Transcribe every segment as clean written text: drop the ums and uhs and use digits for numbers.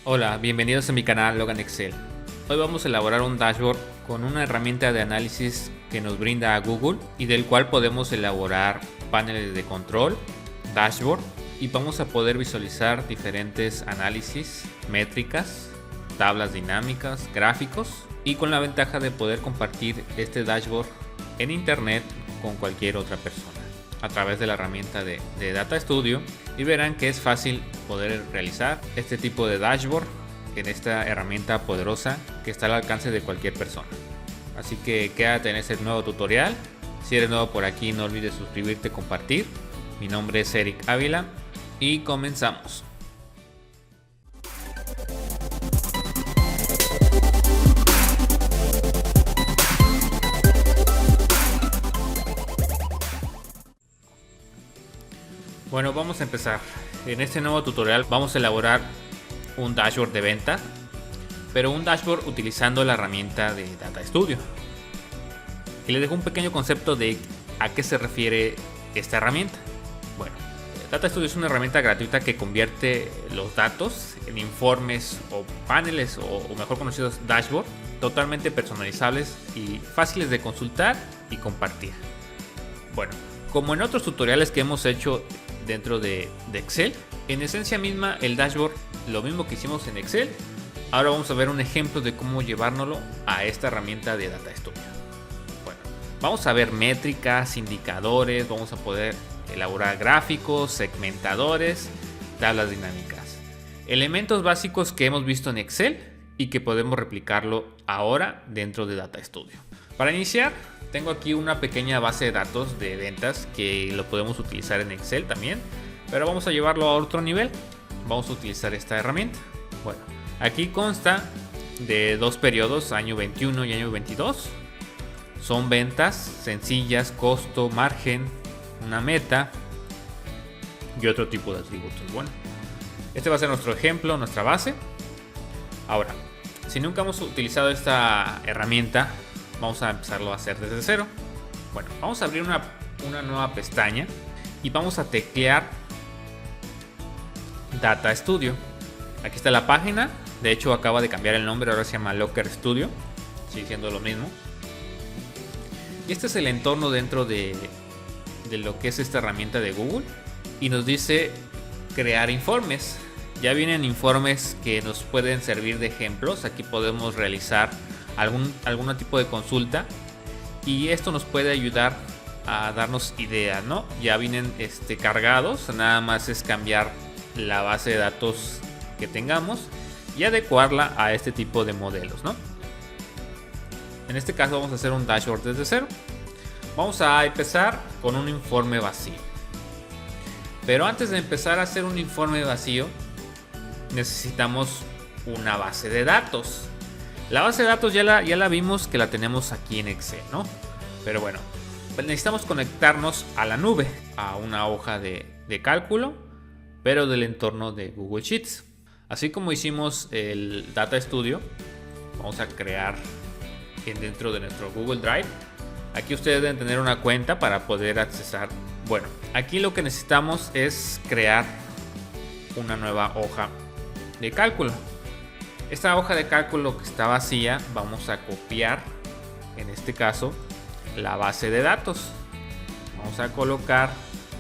Hola, bienvenidos a mi canal Logan Excel. Hoy vamos a elaborar un dashboard con una herramienta de análisis que nos brinda Google y del cual podemos elaborar paneles de control, dashboard y vamos a poder visualizar diferentes análisis, métricas, tablas dinámicas, gráficos y con la ventaja de poder compartir este dashboard en internet con cualquier otra persona a través de la herramienta de Data Studio, y verán que es fácil poder realizar este tipo de dashboard en esta herramienta poderosa que está al alcance de cualquier persona. Así que quédate en este nuevo tutorial. Si eres nuevo por aquí, no olvides suscribirte, compartir. Mi nombre es Eric Ávila y comenzamos. Bueno, vamos a empezar. En este nuevo tutorial vamos a elaborar un dashboard de venta, pero un dashboard utilizando la herramienta de Data Studio. Y les dejo un pequeño concepto de a qué se refiere esta herramienta. Bueno, Data Studio es una herramienta gratuita que convierte los datos en informes o paneles o mejor conocidos dashboard totalmente personalizables y fáciles de consultar y compartir. Bueno, como en otros tutoriales que hemos hecho dentro de Excel, en esencia misma el dashboard, lo mismo que hicimos en Excel, ahora vamos a ver un ejemplo de cómo llevárnoslo a esta herramienta de Data Studio. Bueno, vamos a ver métricas, indicadores, vamos a poder elaborar gráficos, segmentadores, tablas dinámicas, elementos básicos que hemos visto en Excel y que podemos replicarlo ahora dentro de Data Studio. Para iniciar, tengo aquí una pequeña base de datos de ventas que lo podemos utilizar en Excel también, pero vamos a llevarlo a otro nivel. Vamos a utilizar esta herramienta. Bueno, aquí consta de dos periodos, año 21 y año 22. Son ventas sencillas, costo, margen, una meta y otro tipo de atributos. Bueno, este va a ser nuestro ejemplo, nuestra base. Ahora, si nunca hemos utilizado esta herramienta, vamos a empezarlo a hacer desde cero. Bueno, vamos a abrir una nueva pestaña y vamos a teclear Data Studio. Aquí está la página. De hecho, acaba de cambiar el nombre, ahora se llama Locker Studio. Sigue siendo lo mismo. Y este es el entorno dentro de lo que es esta herramienta de Google. Y nos dice crear informes. Ya vienen informes que nos pueden servir de ejemplos. Aquí podemos realizar algún tipo de consulta y esto nos puede ayudar a darnos ideas, ¿no? Ya vienen cargados, nada más es cambiar la base de datos que tengamos y adecuarla a este tipo de modelos, ¿no? En este caso vamos a hacer un dashboard desde cero. Vamos a empezar con un informe vacío, pero antes de empezar a hacer un informe vacío necesitamos una base de datos. La base de datos ya la vimos que la tenemos aquí en Excel, ¿no? Pero bueno, pues necesitamos conectarnos a la nube, a una hoja de cálculo, pero del entorno de Google Sheets. Así como hicimos el Data Studio, vamos a crear dentro de nuestro Google Drive. Aquí ustedes deben tener una cuenta para poder accesar. Bueno, aquí lo que necesitamos es crear una nueva hoja de cálculo. Esta hoja de cálculo que está vacía, vamos a copiar, en este caso, la base de datos. Vamos a colocar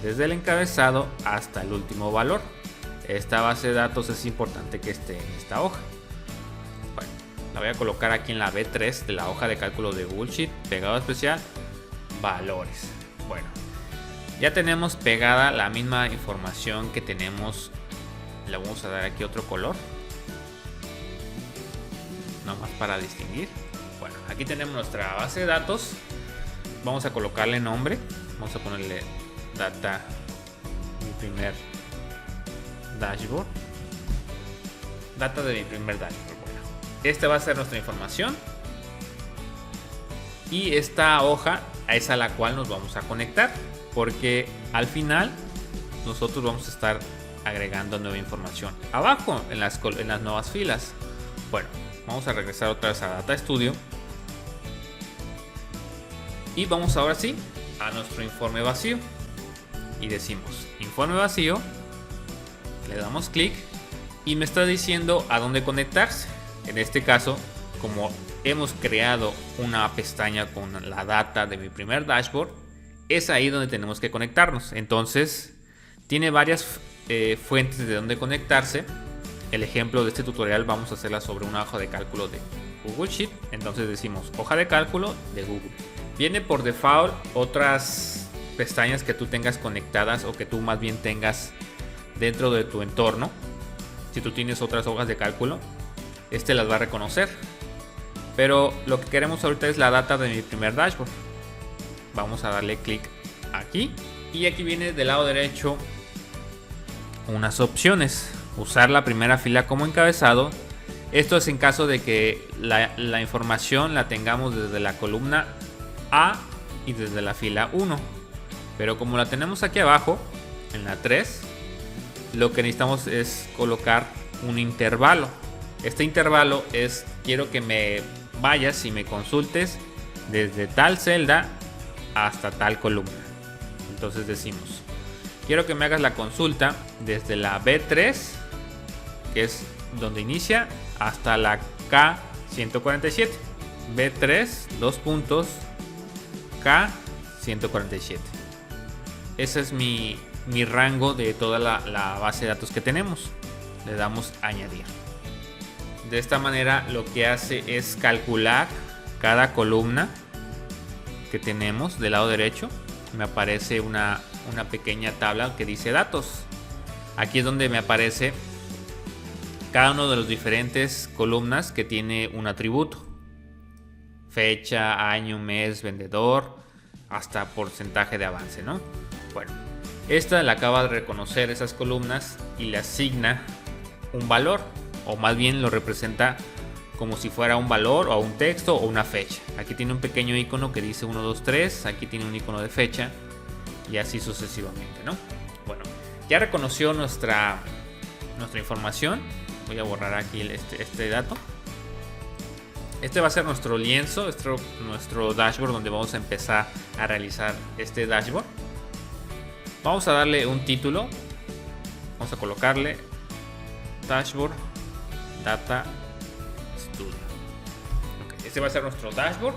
desde el encabezado hasta el último valor. Esta base de datos es importante que esté en esta hoja. Bueno, la voy a colocar aquí en la B3 de la hoja de cálculo de Google Sheet, pegado especial, valores. Bueno, ya tenemos pegada la misma información que tenemos. Le vamos a dar aquí otro color, nomás para distinguir. Bueno, aquí tenemos nuestra base de datos. Vamos a colocarle nombre. Vamos a ponerle data, mi primer dashboard. Data de mi primer dashboard. Bueno, esta va a ser nuestra información. Y esta hoja es a la cual nos vamos a conectar, porque al final nosotros vamos a estar agregando nueva información abajo en las nuevas filas. Bueno, vamos a regresar otra vez a Data Studio y vamos ahora sí a nuestro informe vacío y decimos informe vacío, le damos clic y me está diciendo a dónde conectarse. En este caso, como hemos creado una pestaña con la data de mi primer dashboard, es ahí donde tenemos que conectarnos. Entonces tiene varias fuentes de dónde conectarse. El ejemplo de este tutorial vamos a hacerla sobre una hoja de cálculo de Google Sheet. Entonces decimos hoja de cálculo de Google. Viene por default otras pestañas que tú tengas conectadas o que tú más bien tengas dentro de tu entorno. Si tú tienes otras hojas de cálculo, este las va a reconocer. Pero lo que queremos ahorita es la data de mi primer dashboard. Vamos a darle clic aquí. Y aquí viene del lado derecho unas opciones. Usar la primera fila como encabezado. Esto es en caso de que la información la tengamos desde la columna A y desde la fila 1. Pero como la tenemos aquí abajo, en la 3, lo que necesitamos es colocar un intervalo. Este intervalo es: quiero que me vayas y me consultes desde tal celda hasta tal columna. Entonces decimos: quiero que me hagas la consulta desde la B3, que es donde inicia, hasta la K147. B3, dos puntos, K147. Ese es mi rango de toda la base de datos que tenemos. Le damos a añadir. De esta manera lo que hace es calcular cada columna que tenemos del lado derecho. Me aparece una pequeña tabla que dice datos. Aquí es donde me aparece cada uno de los diferentes columnas que tiene un atributo: fecha, año, mes, vendedor, hasta porcentaje de avance, ¿no? Bueno, esta la acaba de reconocer esas columnas y le asigna un valor, o más bien lo representa como si fuera un valor o un texto o una fecha. Aquí tiene un pequeño icono que dice 1, 2, 3, aquí tiene un icono de fecha y así sucesivamente, ¿no? Bueno, ya reconoció nuestra información. Voy a borrar aquí este dato. Este va a ser nuestro lienzo, nuestro dashboard, donde vamos a empezar a realizar este dashboard. Vamos a darle un título. Vamos a colocarle Dashboard Data Studio. Okay, este va a ser nuestro dashboard.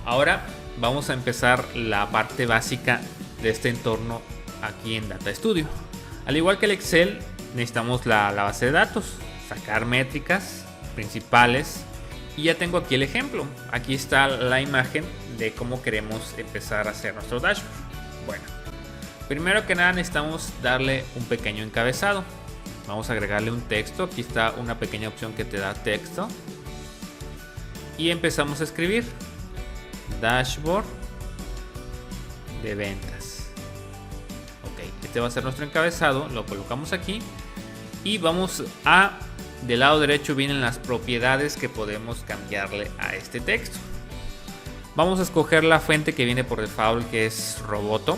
Ahora vamos a empezar la parte básica de este entorno aquí en Data Studio. Al igual que el Excel, necesitamos la base de datos, sacar métricas principales. Y ya tengo aquí el ejemplo. Aquí está la imagen de cómo queremos empezar a hacer nuestro dashboard. Bueno, primero que nada necesitamos darle un pequeño encabezado. Vamos a agregarle un texto. Aquí está una pequeña opción que te da texto. Y empezamos a escribir dashboard de ventas. Ok, este va a ser nuestro encabezado. Lo colocamos aquí. Y vamos a... Del lado derecho vienen las propiedades que podemos cambiarle a este texto. Vamos a escoger la fuente que viene por default, que es Roboto.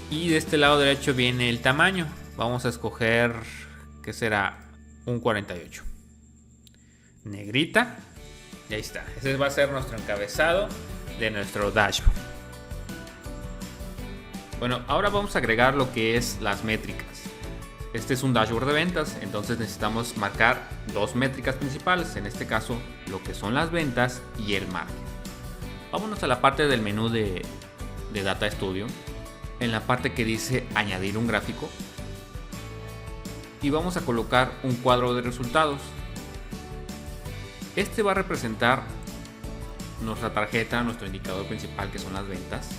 Y de este lado derecho viene el tamaño. Vamos a escoger, ¿qué será? Un 48. Negrita. Y ahí está. Ese va a ser nuestro encabezado de nuestro dashboard. Bueno, ahora vamos a agregar lo que es las métricas. Este es un dashboard de ventas, entonces necesitamos marcar dos métricas principales, en este caso lo que son las ventas y el margen. Vámonos a la parte del menú de Data Studio, en la parte que dice añadir un gráfico, y vamos a colocar un cuadro de resultados. Este va a representar nuestra tarjeta, nuestro indicador principal, que son las ventas.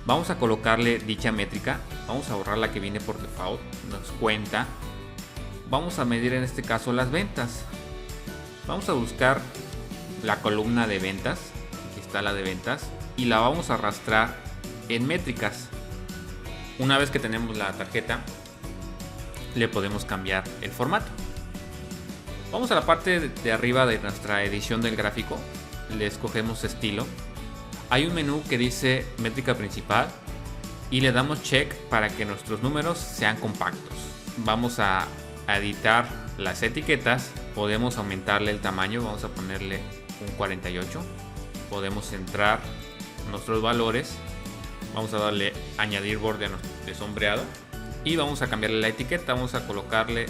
Vamos a colocarle dicha métrica. Vamos a borrar la que viene por default, nos cuenta. Vamos a medir en este caso las ventas. Vamos a buscar la columna de ventas. Aquí está la de ventas. Y la vamos a arrastrar en métricas. Una vez que tenemos la tarjeta, le podemos cambiar el formato. Vamos a la parte de arriba de nuestra edición del gráfico. Le escogemos estilo. Hay un menú que dice métrica principal y le damos check para que nuestros números sean compactos. Vamos a editar las etiquetas. Podemos aumentarle el tamaño. Vamos a ponerle un 48. Podemos entrar nuestros valores. Vamos a darle añadir borde de sombreado. y vamos a cambiarle la etiqueta, vamos a colocarle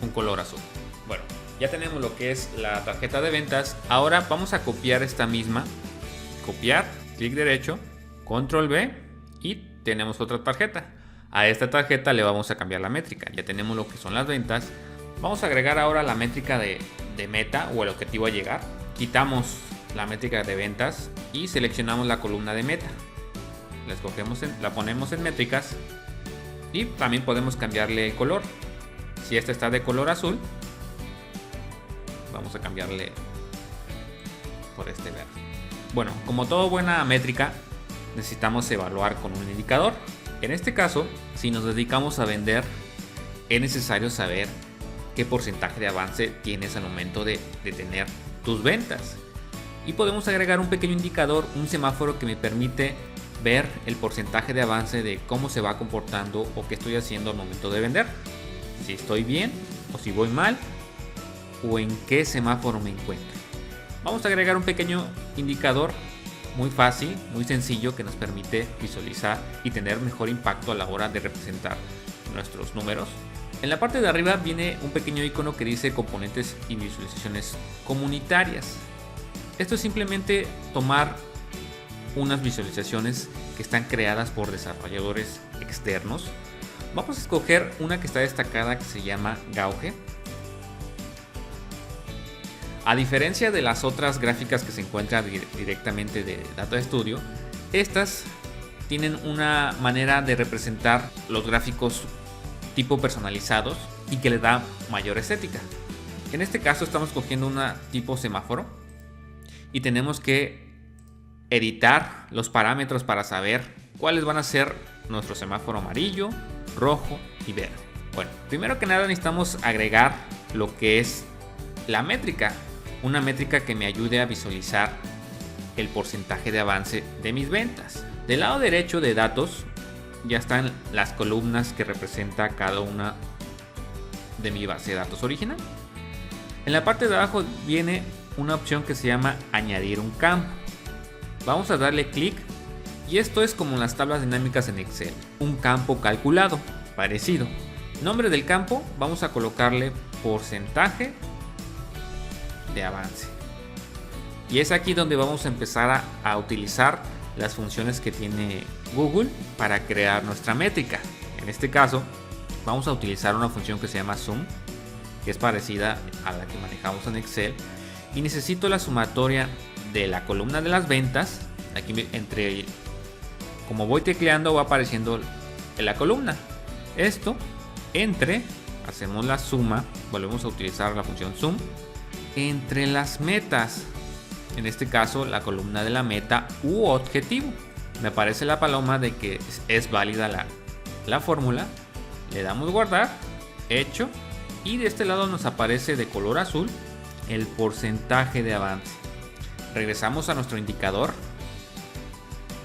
un color azul. Bueno, ya tenemos lo que es la tarjeta de ventas. Ahora vamos a copiar esta misma, copiar, clic derecho, control V y tenemos otra tarjeta. A esta tarjeta le vamos a cambiar la métrica. Ya tenemos lo que son las ventas. Vamos a agregar ahora la métrica de meta o el objetivo a llegar. Quitamos la métrica de ventas y seleccionamos la columna de meta. La escogemos, la ponemos en métricas y también podemos cambiarle el color. Si esta está de color azul, vamos a cambiarle por este verde. Bueno, como toda buena métrica, necesitamos evaluar con un indicador. En este caso, si nos dedicamos a vender, es necesario saber qué porcentaje de avance tienes al momento de tener tus ventas. Y podemos agregar un pequeño indicador, un semáforo que me permite ver el porcentaje de avance de cómo se va comportando o qué estoy haciendo al momento de vender. Si estoy bien o si voy mal o en qué semáforo me encuentro. Vamos a agregar un pequeño indicador muy fácil, muy sencillo, que nos permite visualizar y tener mejor impacto a la hora de representar nuestros números. En la parte de arriba viene un pequeño icono que dice componentes y visualizaciones comunitarias. Esto es simplemente tomar unas visualizaciones que están creadas por desarrolladores externos. Vamos a escoger una que está destacada que se llama Gauge. A diferencia de las otras gráficas que se encuentran directamente de Data Studio, estas tienen una manera de representar los gráficos tipo personalizados y que le da mayor estética. En este caso estamos cogiendo una tipo semáforo y tenemos que editar los parámetros para saber cuáles van a ser nuestro semáforo amarillo, rojo y verde. Bueno, primero que nada necesitamos agregar lo que es la métrica. Una métrica que me ayude a visualizar el porcentaje de avance de mis ventas. Del lado derecho de datos ya están las columnas que representa cada una de mi base de datos original. En la parte de abajo viene una opción que se llama añadir un campo. Vamos a darle clic y esto es como en las tablas dinámicas en Excel, un campo calculado, parecido. Nombre del campo, vamos a colocarle porcentaje de avance. Y es aquí donde vamos a empezar a utilizar las funciones que tiene Google para crear nuestra métrica. En este caso, vamos a utilizar una función que se llama sum, que es parecida a la que manejamos en Excel. Y necesito la sumatoria de la columna de las ventas. Aquí como voy tecleando va apareciendo en la columna. Esto entre, hacemos la suma, volvemos a utilizar la función sum entre las metas, en este caso la columna de la meta u objetivo. Me aparece la paloma de que es válida la fórmula, le damos guardar, hecho, y de este lado nos aparece de color azul el porcentaje de avance. Regresamos a nuestro indicador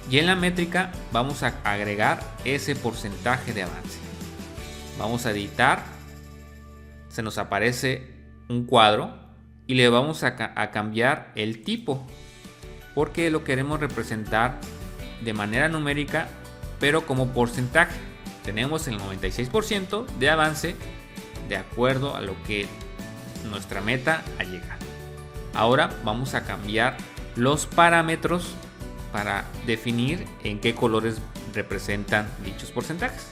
y en la métrica vamos a agregar ese porcentaje de avance. Vamos a editar, se nos aparece un cuadro y le vamos a cambiar el tipo porque lo queremos representar de manera numérica pero como porcentaje. Tenemos el 96% de avance de acuerdo a lo que nuestra meta ha llegado. Ahora vamos a cambiar los parámetros para definir en qué colores representan dichos porcentajes.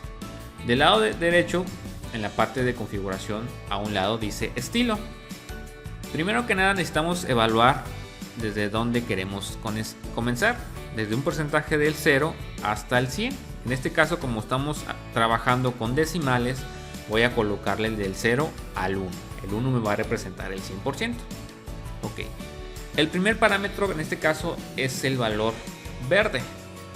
Del lado derecho, en la parte de configuración, a un lado dice estilo. Primero que nada necesitamos evaluar desde dónde queremos comenzar, desde un porcentaje del 0 hasta el 100. En este caso, como estamos trabajando con decimales, voy a colocarle el del 0 al 1. El 1 me va a representar el 100%. Ok. El primer parámetro en este caso es el valor verde.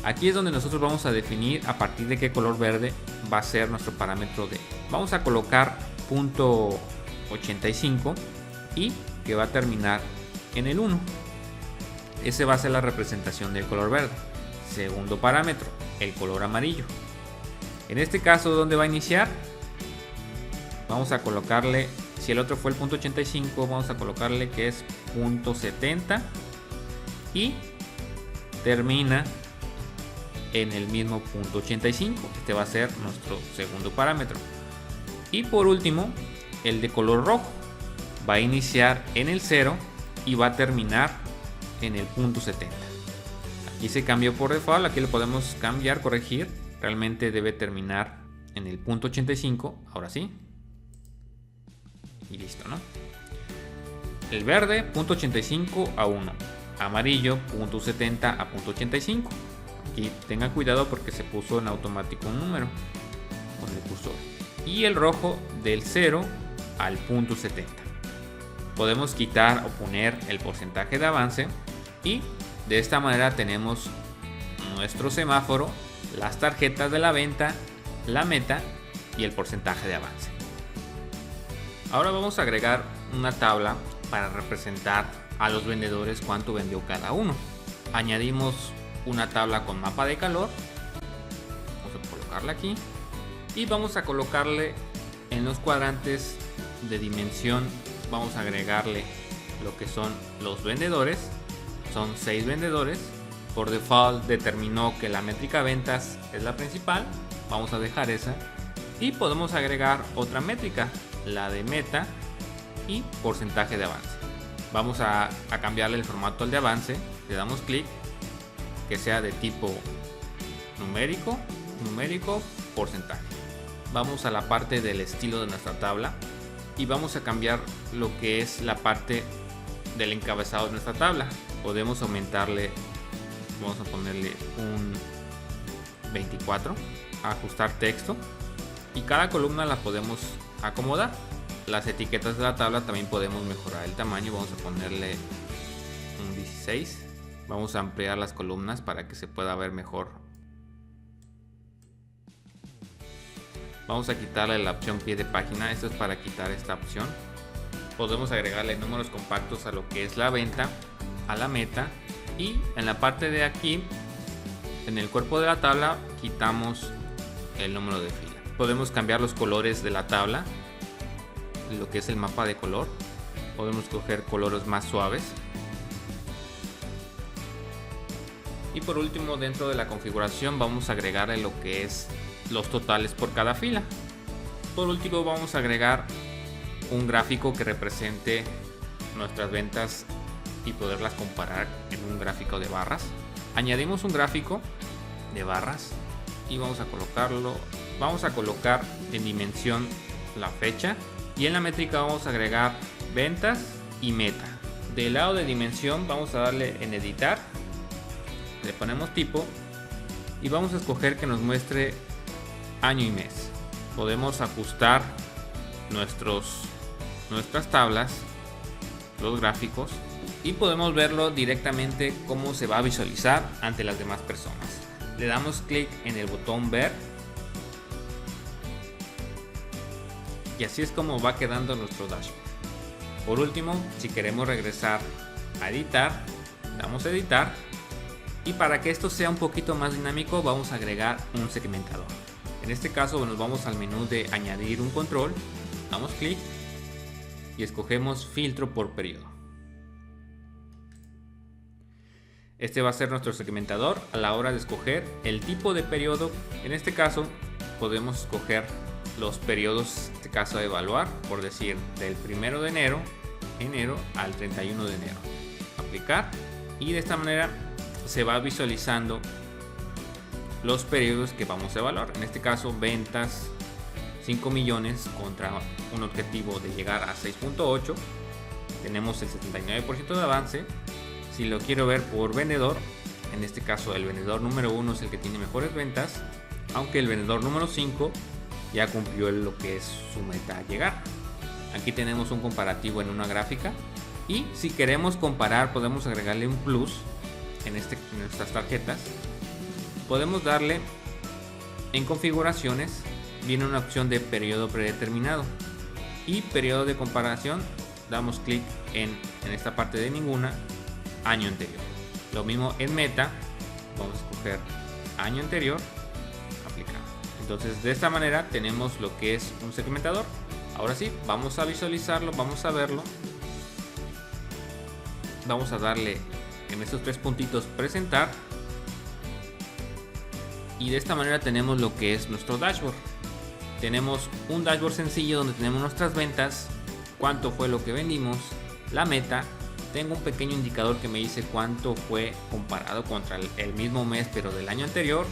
Aquí es donde nosotros vamos a definir a partir de qué color verde va a ser nuestro parámetro de. Vamos a colocar .85 y que va a terminar en el 1. Ese va a ser la representación del color verde. Segundo parámetro, el color amarillo. En este caso, ¿dónde va a iniciar? Vamos a colocarle, si el otro fue el .85, vamos a colocarle que es .70 y termina en el mismo punto 85. Este va a ser nuestro segundo parámetro. Y por último, el de color rojo va a iniciar en el 0 y va a terminar en el punto 70. Aquí se cambió por default, aquí lo podemos cambiar, corregir. Realmente debe terminar en el punto 85, ahora sí. Y listo, ¿no? El verde, punto 85 a 1. Amarillo, punto 70 a punto 85. Aquí tengan cuidado porque se puso en automático un número con el cursor. Y el rojo del 0 al punto 70. Podemos quitar o poner el porcentaje de avance y de esta manera tenemos nuestro semáforo, las tarjetas de la venta, la meta y el porcentaje de avance. Ahora vamos a agregar una tabla para representar a los vendedores cuánto vendió cada uno. Añadimos una tabla con mapa de calor. Vamos a colocarla aquí y vamos a colocarle en los cuadrantes de dimensión. Vamos a agregarle lo que son los vendedores. Son 6 vendedores. Por default determinó que la métrica ventas es la principal. Vamos a dejar esa. Y podemos agregar otra métrica, la de meta y porcentaje de avance. Vamos a cambiarle el formato al de avance. Le damos clic, que sea de tipo numérico, porcentaje. Vamos a la parte del estilo de nuestra tabla y vamos a cambiar lo que es la parte del encabezado de nuestra tabla. Podemos aumentarle, vamos a ponerle un 24, ajustar texto, y cada columna la podemos acomodar. Las etiquetas de la tabla también podemos mejorar el tamaño. Vamos a ponerle un 16. Vamos a ampliar las columnas para que se pueda ver mejor. Vamos a quitarle la opción pie de página. Esto es para quitar esta opción. Podemos agregarle números compactos a lo que es la venta, a la meta, y en la parte de aquí, en el cuerpo de la tabla, quitamos el número de fila. Podemos cambiar los colores de la tabla, lo que es el mapa de color. Podemos coger colores más suaves. Y por último, dentro de la configuración vamos a agregarle lo que es los totales por cada fila. Por último, vamos a agregar un gráfico que represente nuestras ventas y poderlas comparar en un gráfico de barras. Añadimos un gráfico de barras y vamos a colocarlo. Vamos a colocar en dimensión la fecha y en la métrica vamos a agregar ventas y meta. Del lado de dimensión vamos a darle en editar, le ponemos tipo y vamos a escoger que nos muestre año y mes. Podemos ajustar nuestras tablas, los gráficos, y podemos verlo directamente cómo se va a visualizar ante las demás personas. Le damos clic en el botón ver y así es como va quedando nuestro dashboard. Por último, si queremos regresar a editar, damos a editar, y para que esto sea un poquito más dinámico vamos a agregar un segmentador. En este caso nos vamos al menú de añadir un control, damos clic y escogemos filtro por periodo. Este va a ser nuestro segmentador a la hora de escoger el tipo de periodo. En este caso podemos escoger los periodos, en este caso a evaluar, por decir del 1 de enero al 31 de enero. Aplicar, y de esta manera se va visualizando los periodos que vamos a evaluar. En este caso, ventas 5 millones contra un objetivo de llegar a 6.8. Tenemos el 79% de avance. Si lo quiero ver por vendedor, en este caso el vendedor número 1 es el que tiene mejores ventas, aunque el vendedor número 5 ya cumplió lo que es su meta a llegar. Aquí tenemos un comparativo en una gráfica, y si queremos comparar podemos agregarle un plus en nuestras tarjetas. Podemos darle en configuraciones, viene una opción de periodo predeterminado y periodo de comparación. Damos clic en esta parte de ninguna, año anterior. Lo mismo en meta, vamos a escoger año anterior, aplicar. Entonces de esta manera tenemos lo que es un segmentador. Ahora sí, vamos a visualizarlo, vamos a verlo. Vamos a darle en estos 3 puntitos presentar Y de esta manera tenemos lo que es nuestro dashboard. Tenemos un dashboard sencillo donde tenemos nuestras ventas, cuánto fue lo que vendimos, la meta. Tengo un pequeño indicador que me dice cuánto fue comparado contra el mismo mes pero del año anterior.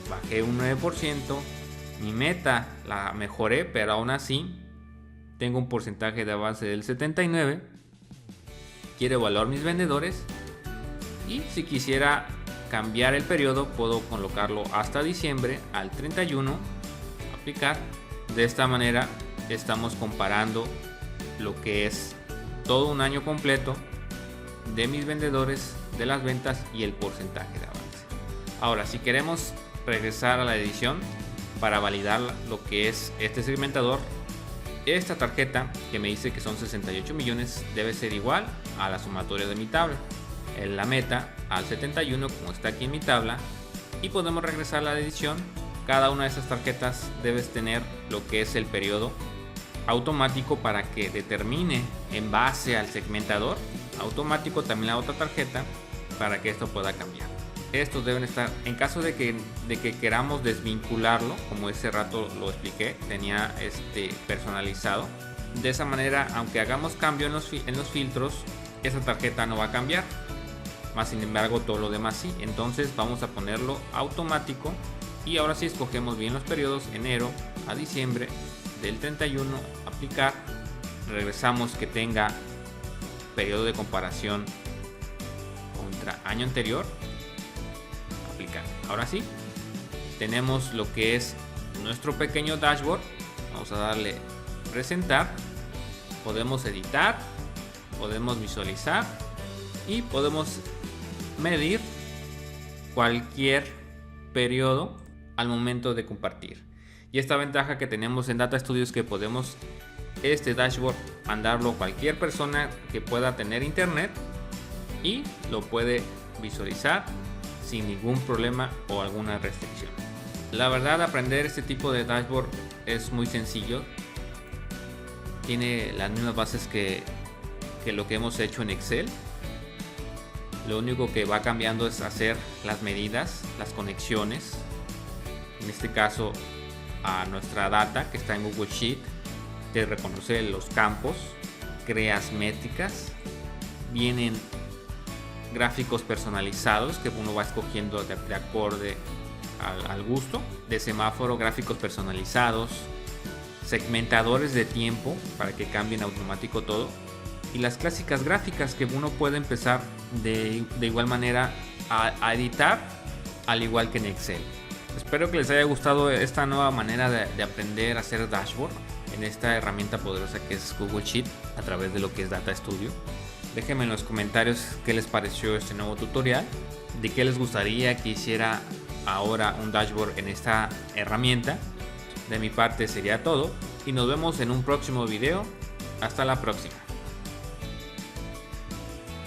Bajé un 9%. Mi meta la mejoré, pero aún así tengo un porcentaje de avance del 79%. Quiero evaluar mis vendedores y si quisiera cambiar el periodo puedo colocarlo hasta diciembre al 31, aplicar. De esta manera estamos comparando lo que es todo un año completo de mis vendedores, de las ventas y el porcentaje de avance. Ahora, si queremos regresar a la edición para validar lo que es este segmentador, esta tarjeta que me dice que son 68 millones debe ser igual a la sumatoria de mi tabla, en la meta al 71 como está aquí en mi tabla, y podemos regresar a la edición. Cada una de estas tarjetas debes tener lo que es el periodo automático para que determine en base al segmentador automático también la otra tarjeta para que esto pueda cambiar. Estos deben estar, en caso de que queramos desvincularlo, como ese rato lo expliqué, tenía personalizado. De esa manera, aunque hagamos cambio en los filtros, esa tarjeta no va a cambiar. Más sin embargo, todo lo demás sí. Entonces vamos a ponerlo automático. Y ahora sí escogemos bien los periodos, enero a diciembre, del 31, aplicar. Regresamos que tenga periodo de comparación contra año anterior, aplicar. Ahora sí, tenemos lo que es nuestro pequeño dashboard. Vamos a darle presentar. Podemos editar, podemos visualizar y podemos medir cualquier periodo al momento de compartir. Y esta ventaja que tenemos en Data Studio es que podemos este dashboard mandarlo a cualquier persona que pueda tener internet y lo puede visualizar sin ningún problema o alguna restricción. La verdad, aprender este tipo de dashboard es muy sencillo. Tiene las mismas bases que lo que hemos hecho en Excel. Lo único que va cambiando es hacer las medidas, las conexiones. En este caso a nuestra data que está en Google Sheet, te reconoce los campos, creas métricas, vienen gráficos personalizados que uno va escogiendo de acorde al gusto, de semáforo, gráficos personalizados, segmentadores de tiempo para que cambien automático todo, y las clásicas gráficas que uno puede empezar de igual manera a editar, al igual que en Excel. Espero que les haya gustado esta nueva manera de aprender a hacer dashboard en esta herramienta poderosa que es Google Sheet a través de lo que es Data Studio. Déjenme en los comentarios qué les pareció este nuevo tutorial, de qué les gustaría que hiciera ahora un dashboard en esta herramienta. De mi parte sería todo y nos vemos en un próximo video. Hasta la próxima.